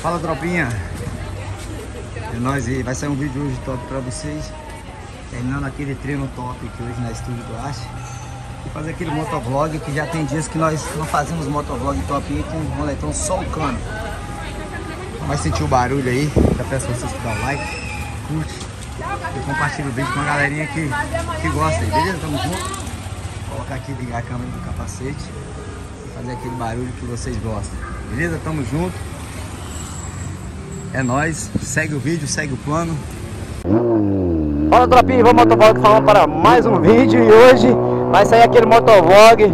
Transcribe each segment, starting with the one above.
Fala, tropinha. É nóis aí, vai sair um vídeo hoje top pra vocês. Terminando aquele treino top aqui hoje na Estúdio do Arte. E fazer aquele motovlog, que já tem dias que nós não fazemos motovlog top aí com o moletão só o cano. Vai sentir o barulho aí, já peço pra vocês que dá um like, curte e compartilha o vídeo com a galerinha que gosta aí, beleza? Tamo junto. Vou colocar aqui, ligar a câmera do capacete e fazer aquele barulho que vocês gostam, beleza? Tamo junto. É nóis, segue o vídeo, segue o plano. Fala, tropinha, vamos motovlog falando para mais um vídeo. E hoje vai sair aquele motovlog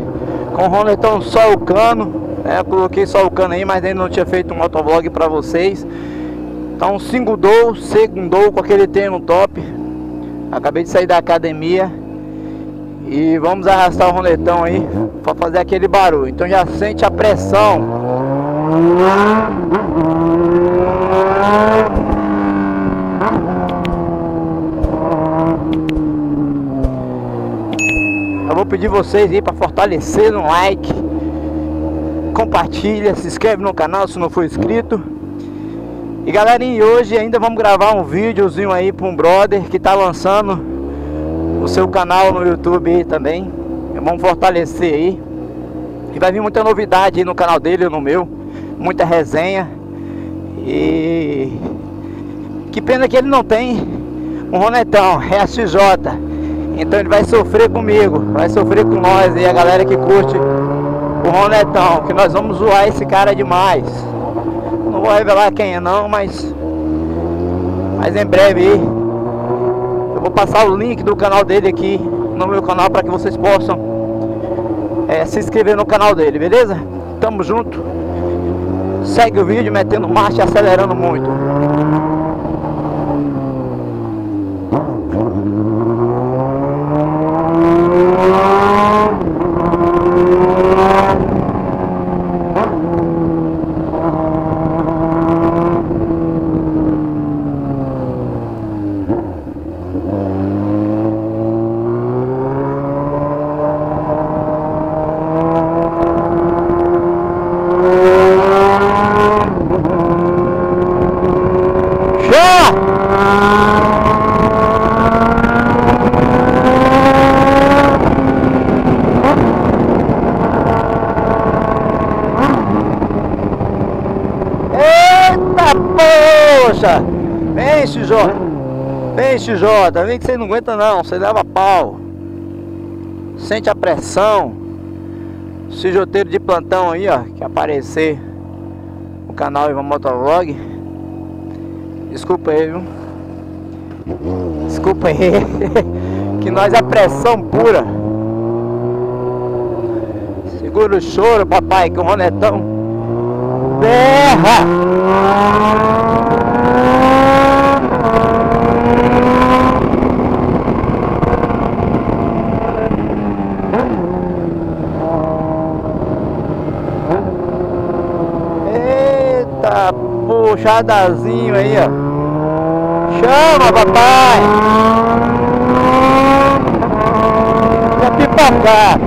com o Ronetão só o cano. Eu coloquei só o cano aí, mas ainda não tinha feito um motovlog para vocês. Então segundou com aquele treino top. Acabei de sair da academia e vamos arrastar o Ronetão aí para fazer aquele barulho. Então já sente a pressão. Eu vou pedir vocês aí para fortalecer no like, compartilha, se inscreve no canal se não for inscrito. E galerinha, hoje ainda vamos gravar um videozinho aí para um brother que tá lançando o seu canal no YouTube aí também. Vamos fortalecer aí. E vai vir muita novidade aí no canal dele e no meu, muita resenha. E que pena que ele não tem um Ronetão, é SJ. Então ele vai sofrer comigo, vai sofrer com nós e a galera que curte o Ronetão, que nós vamos zoar esse cara demais. Não vou revelar quem é não, mas em breve aí eu vou passar o link do canal dele aqui no meu canal para que vocês possam se inscrever no canal dele, beleza? Tamo junto. Segue o vídeo metendo marcha e acelerando muito. Poxa, vem XJ, vem XJ, vem que você não aguenta não, você leva pau. Sente a pressão. CJteiro de plantão aí, ó, que aparecer no canal Ivan Motovlog. Desculpa aí, viu? Desculpa aí. Que nós é pressão pura. Segura o choro, papai, que o Ronetão berra. Eita, puxadazinho aí, ó. Chama, papai. Já pipocar.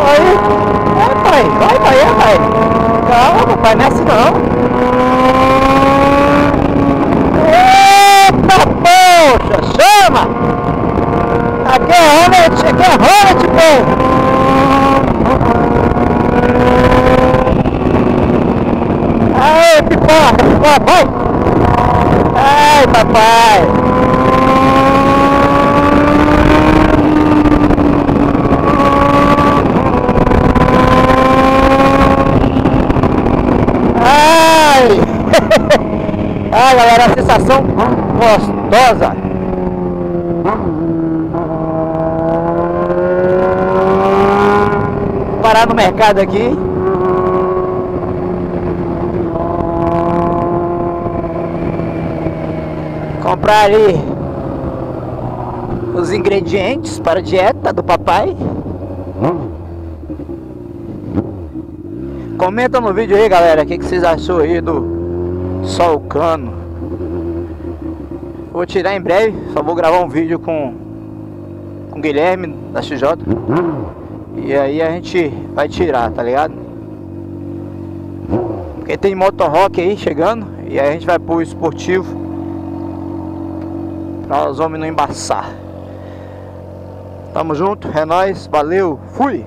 Aí. Vai, pai. Calma, papai, não é assim não. Eita, poxa, chama! Aqui é Hornet, pô! Aê, pipoca, vai! Ai, papai! Ah, galera, a sensação gostosa. Vou parar no mercado aqui. Comprar ali os ingredientes para a dieta do papai. Comenta no vídeo aí, galera, o que vocês achou aí do só o cano. Vou tirar em breve, só vou gravar um vídeo com o Guilherme da XJ. E aí a gente vai tirar, tá ligado? Porque tem Moto Rock aí chegando. E aí a gente vai pro esportivo, pra os homens não embaçar. Tamo junto, é nóis, valeu, fui!